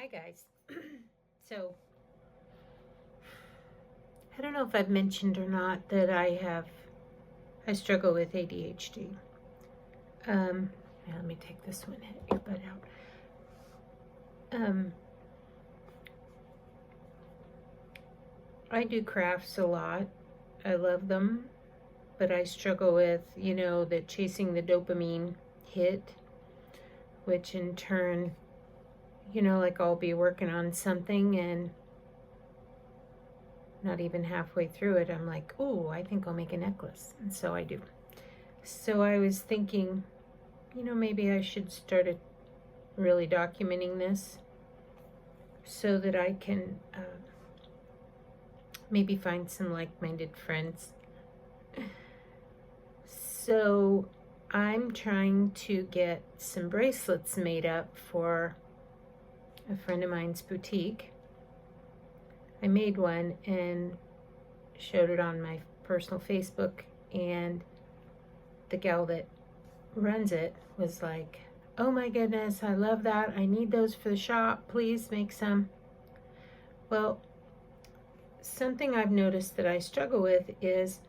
Hi guys. So, I don't know if I've mentioned or not that I struggle with ADHD. Let me take this one earbud out. I do crafts a lot. I love them, but I struggle with, the chasing the dopamine hit, which in turn, like I'll be working on something and not even halfway through it, I'm like, oh, I think I'll make a necklace. And so I do. So I was thinking, maybe I should start really documenting this so that I can maybe find some like-minded friends. So I'm trying to get some bracelets made up for a friend of mine's boutique. I made one and showed it on my personal Facebook, and the gal that runs it was like, oh my goodness, I love that. I need those for the shop. Please make some. Well, something I've noticed that I struggle with is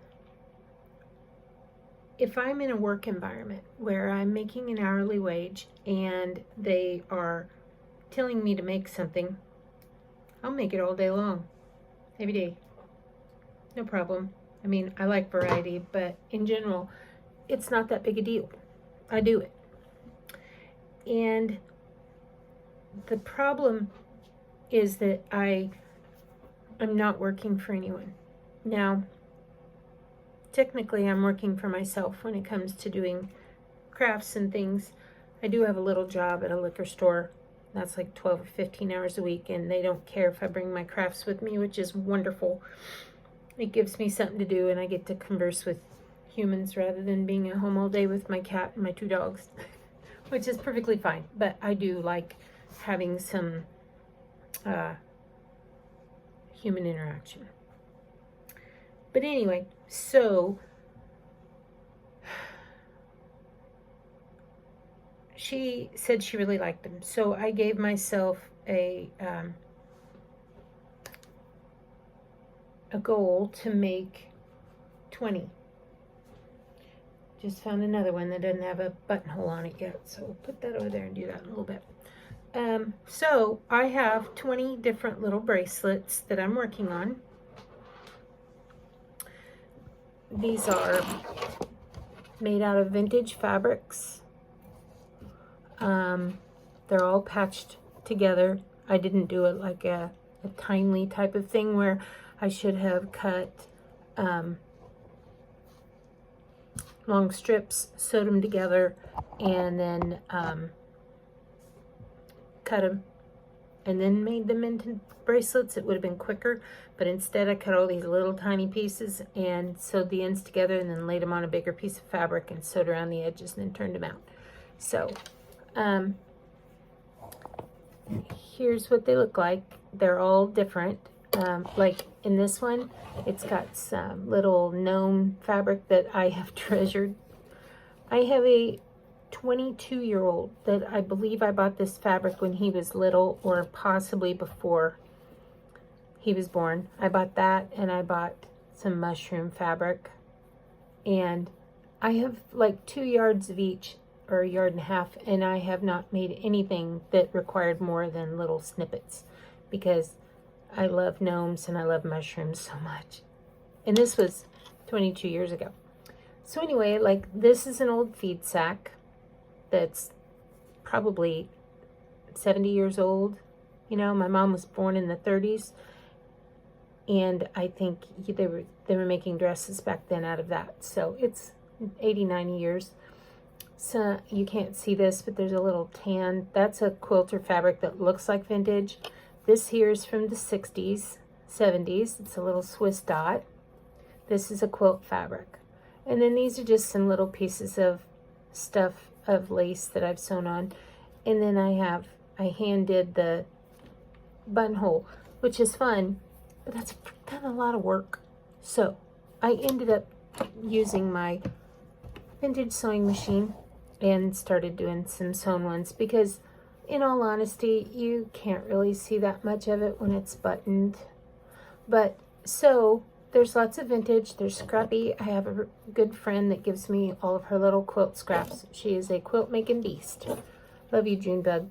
if I'm in a work environment where I'm making an hourly wage and they are telling me to make something, I'll make it all day long, every day. No problem. I mean, I like variety, but in general, it's not that big a deal. I do it. And the problem is that I'm not working for anyone. Now, technically, I'm working for myself when it comes to doing crafts and things. I do have a little job at a liquor store. That's like 12 or 15 hours a week, and they don't care if I bring my crafts with me, which is wonderful. It gives me something to do, and I get to converse with humans rather than being at home all day with my cat and my 2 dogs, which is perfectly fine. But I do like having some human interaction. But anyway, so she said she really liked them. So I gave myself a goal to make 20. Just found another one that doesn't have a buttonhole on it yet. So we'll put that over there and do that in a little bit. So I have 20 different little bracelets that I'm working on. These are made out of vintage fabrics. They're all patched together. I didn't do it like a timely type of thing where I should have cut long strips, sewed them together, and then cut them and then made them into bracelets. It would have been quicker, but instead I cut all these little tiny pieces and sewed the ends together and then laid them on a bigger piece of fabric and sewed around the edges and then turned them out. So here's what they look like. They're all different. Like in this one, it's got some little gnome fabric that I have treasured. I have a 22-year-old that I believe I bought this fabric when he was little, or possibly before he was born. I bought that, and I bought some mushroom fabric, and I have like 2 yards of each, or 1.5 yards, and I have not made anything that required more than little snippets because I love gnomes and I love mushrooms so much. And this was 22 years ago. So anyway, like this is an old feed sack that's probably 70 years old. You know, my mom was born in the 30s, and I think they were making dresses back then out of that. So it's 80, 90 years. So you can't see this, but there's a little tan. That's a quilter fabric that looks like vintage. This here is from the 60s, 70s. It's a little Swiss dot. This is a quilt fabric. And then these are just some little pieces of stuff of lace that I've sewn on. And then I hand did the buttonhole, which is fun, but that's kind of a lot of work. So I ended up using my vintage sewing machine and started doing some sewn ones because in all honesty, you can't really see that much of it when it's buttoned. But so there's lots of vintage. There's scrappy. I have a good friend that gives me all of her little quilt scraps. She is a quilt making beast. Love you, Junebug.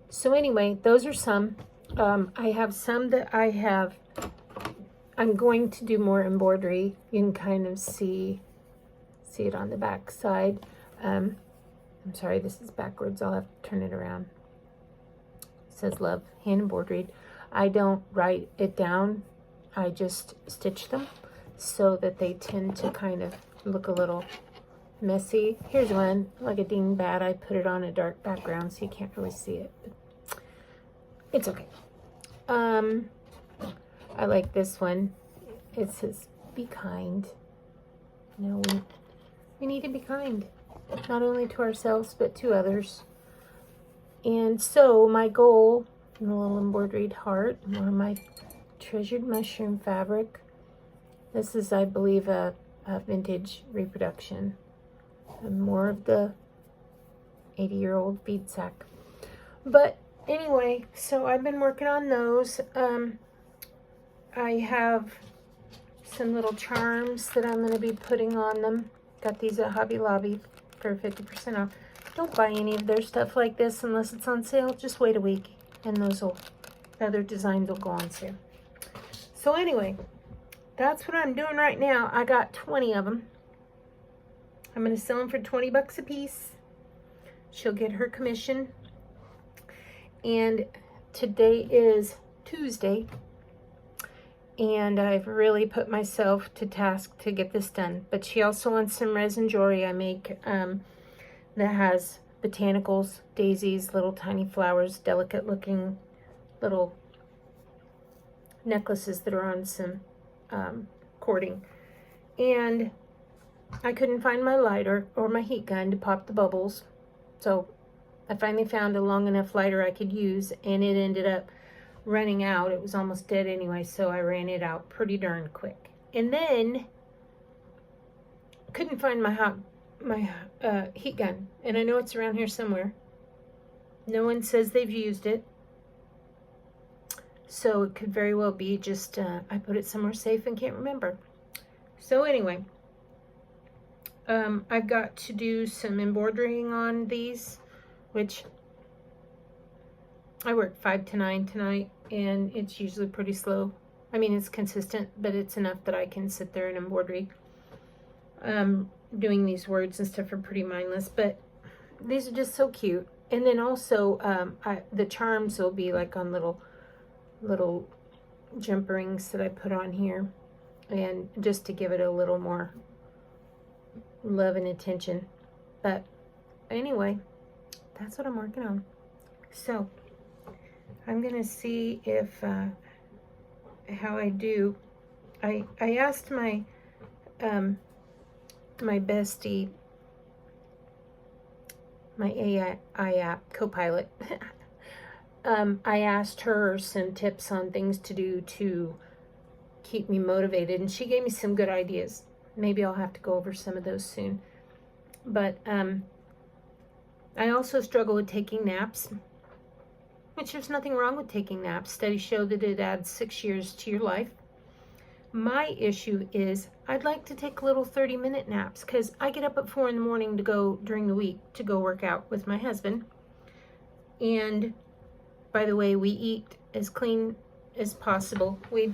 So anyway, those are some. I have some that I'm going to do more embroidery. You can kind of see it on the back side. I'm sorry, this is backwards. I'll have to turn it around. It says love, hand embroidered. I don't write it down. I just stitch them so that they tend to kind of look a little messy. Here's one, like a dingbat. I put it on a dark background so you can't really see it. But it's okay. I like this one. It says, be kind. You know, we need to be kind, not only to ourselves, but to others. And so my goal, a little embroidered heart, more of my treasured mushroom fabric. This is, I believe, a vintage reproduction. And more of the 80-year-old bead sack. But anyway, so I've been working on those. I have some little charms that I'm going to be putting on them. Got these at Hobby Lobby for 50% off. Don't buy any of their stuff like this unless it's on sale. Just wait a week and those other designs will go on sale. So anyway, that's what I'm doing right now. I got 20 of them. I'm going to sell them for 20 bucks a piece. She'll get her commission. And today is Tuesday. And I've really put myself to task to get this done. But she also wants some resin jewelry I make that has botanicals, daisies, little tiny flowers, delicate looking little necklaces that are on some cording. And I couldn't find my lighter or my heat gun to pop the bubbles. So I finally found a long enough lighter I could use, and it ended up running out. It was almost dead anyway, so I ran it out pretty darn quick. And then couldn't find my heat gun, and I know it's around here somewhere. No one says they've used it, so it could very well be just I put it somewhere safe and can't remember. So anyway, I've got to do some embroidering on these, which I work 5 to 9 tonight, and it's usually pretty slow. I mean, it's consistent, but it's enough that I can sit there and embroidery. Doing these words and stuff are pretty mindless, but these are just so cute. And then also, the charms will be like on little jump rings that I put on here, and just to give it a little more love and attention. But anyway, that's what I'm working on. So I'm gonna see if how I do. I asked my my bestie, my AI app co-pilot. I asked her some tips on things to do to keep me motivated, and she gave me some good ideas. Maybe I'll have to go over some of those soon. But I also struggle with taking naps, which there's nothing wrong with taking naps. Studies show that it adds 6 years to your life. My issue is I'd like to take little 30-minute naps, because I get up at 4 in the morning to go during the week to go work out with my husband. And by the way, we eat as clean as possible. We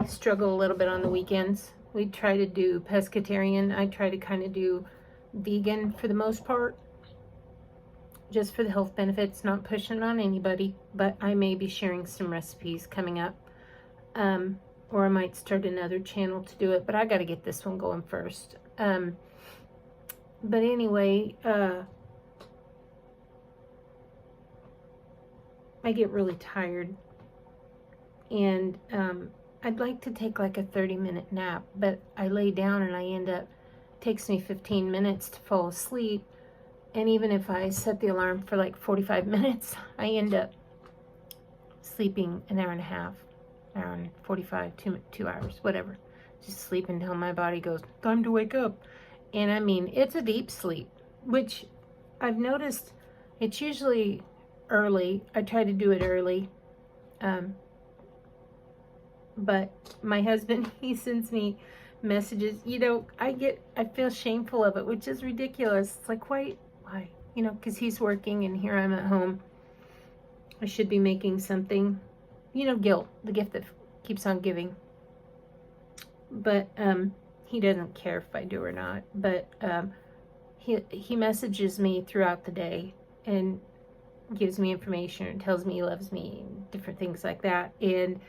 struggle a little bit on the weekends. We try to do pescatarian. I try to kind of do vegan for the most part, just for the health benefits, not pushing it on anybody, but I may be sharing some recipes coming up. Or I might start another channel to do it, but I got to get this one going first. But anyway, I get really tired, and I'd like to take like a 30-minute nap, but I lay down and it takes me 15 minutes to fall asleep. And even if I set the alarm for like 45 minutes, I end up sleeping an hour and a half, hour and 45, 2 hours, whatever. Just sleep until my body goes, time to wake up. And I mean, it's a deep sleep, which I've noticed It's usually early. I try to do it early. But my husband, he sends me messages. You know, I feel shameful of it, which is ridiculous. It's like, why? You know, because he's working and here I'm at home. I should be making something. You know, guilt, the gift that keeps on giving. But he doesn't care if I do or not. But he messages me throughout the day and gives me information and tells me he loves me and different things like that. And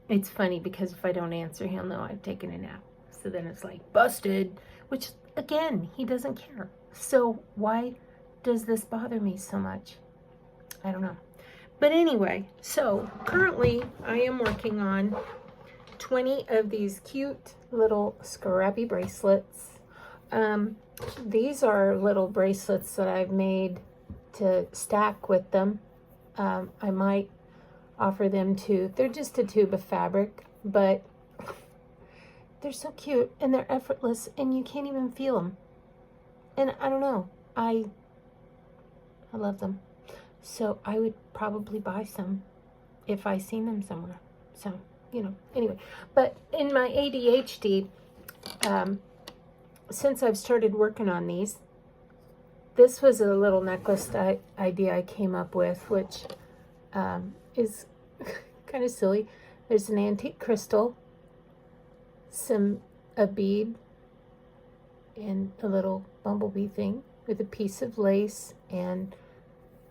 it's funny because if I don't answer, he'll know I've taken a nap. So then it's like, busted, which again, he doesn't care. So why does this bother me so much? I don't know. But anyway, so currently I am working on 20 of these cute little scrappy bracelets. These are little bracelets that I've made to stack with them. I might offer them to, they're just a tube of fabric, but they're so cute and they're effortless and you can't even feel them. And I don't know, I love them. So I would probably buy some if I seen them somewhere. So, you know, anyway. But in my ADHD, since I've started working on these, this was a little necklace idea I came up with, which is kind of silly. There's an antique crystal, a bead, and a little bumblebee thing with a piece of lace and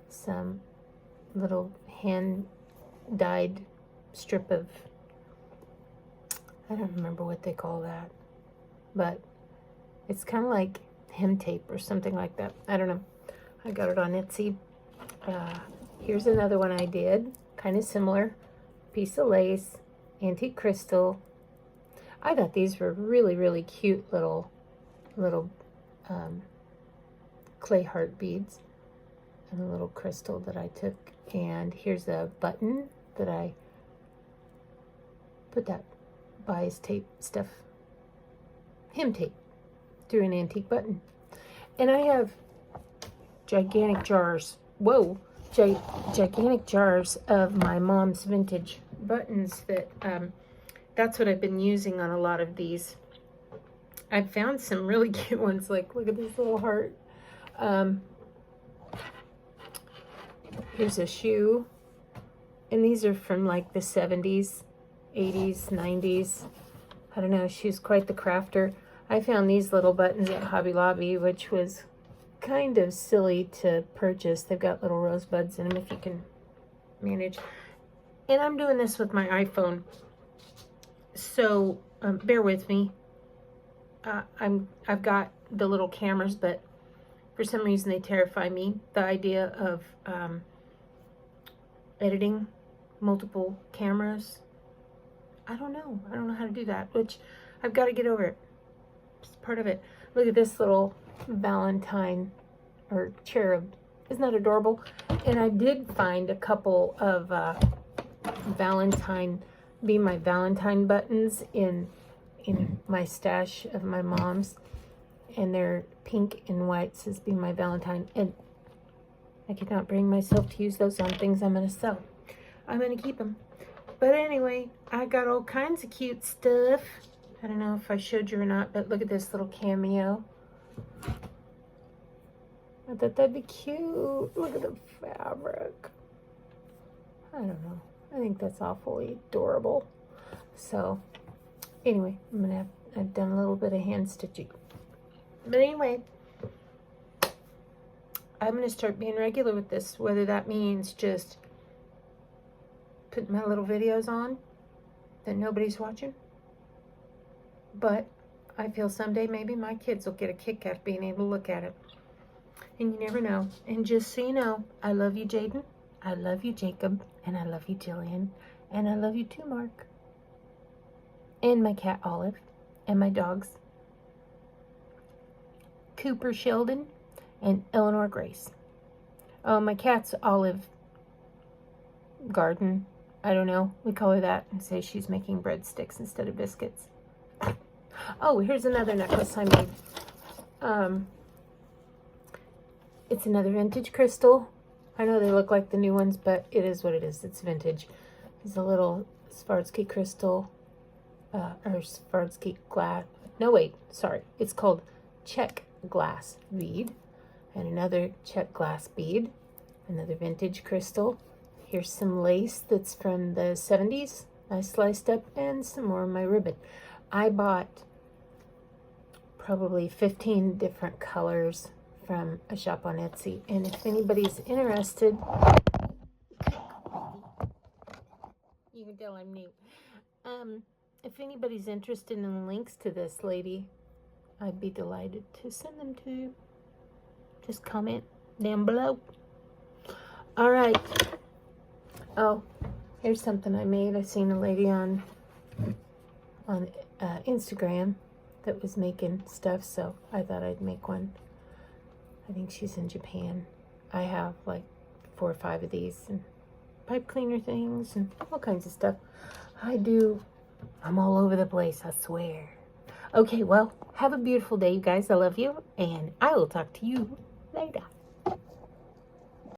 some little hand-dyed strip of, I don't remember what they call that, but it's kind of like hem tape or something like that. I don't know. I got it on Etsy. Here's another one I did, kind of similar. Piece of lace, antique crystal. I thought these were really, really cute little clay heart beads. And a little crystal that I took. And here's a button that I put that bias tape stuff, hem tape, through an antique button. And I have gigantic jars, gigantic jars of my mom's vintage buttons that, that's what I've been using on a lot of these. I've found some really cute ones, like look at this little heart. Here's a shoe, and these are from like the 70s, 80s, 90s. I don't know, she's quite the crafter. I found these little buttons at Hobby Lobby, which was kind of silly to purchase. They've got little rosebuds in them if you can manage. And I'm doing this with my iPhone, so bear with me. I've got the little cameras, but for some reason they terrify me. The idea of editing multiple cameras, I don't know how to do that, which I've got to get over it. It's part of it. Look at this little Valentine or cherub. Isn't that adorable? And I did find a couple of Be My Valentine buttons in my stash of my mom's, and they're pink and white, says Be My Valentine, and I could not bring myself to use those on things I'm going to sell. I'm going to keep them. But anyway, I got all kinds of cute stuff. I don't know if I showed you or not, but look at this little cameo. I thought that'd be cute. Look at the fabric. I don't know. I think that's awfully adorable. So, anyway, I've done a little bit of hand stitching. But anyway, I'm going to start being regular with this, whether that means just putting my little videos on that nobody's watching. But I feel someday maybe my kids will get a kick out of being able to look at it. And you never know. And just so you know, I love you, Jaden. I love you, Jacob. And I love you, Jillian. And I love you too, Mark. And my cat, Olive. And my dogs, Cooper Sheldon and Eleanor Grace. Oh, my cat's Olive Garden. I don't know. We call her that and say she's making breadsticks instead of biscuits. Oh, here's another necklace I made. It's another vintage crystal. I know they look like the new ones, but it is what it is. It's vintage. It's a little Swarovski crystal, or Swarovski glass. No, wait, sorry. It's called Czech glass bead. And another Czech glass bead. Another vintage crystal. Here's some lace that's from the 70s. I sliced up, and some more of my ribbon. I bought probably 15 different colors from a shop on Etsy. And if anybody's interested, you can tell I'm new. If anybody's interested in the links to this lady, I'd be delighted to send them to you. Just comment down below. All right. Oh, here's something I made. I seen a lady on Instagram that was making stuff, so I thought I'd make one. I think she's in Japan. I have like 4 or 5 of these, and pipe cleaner things and all kinds of stuff. I'm all over the place, I swear. Okay, well, have a beautiful day, you guys. I love you, and I will talk to you later.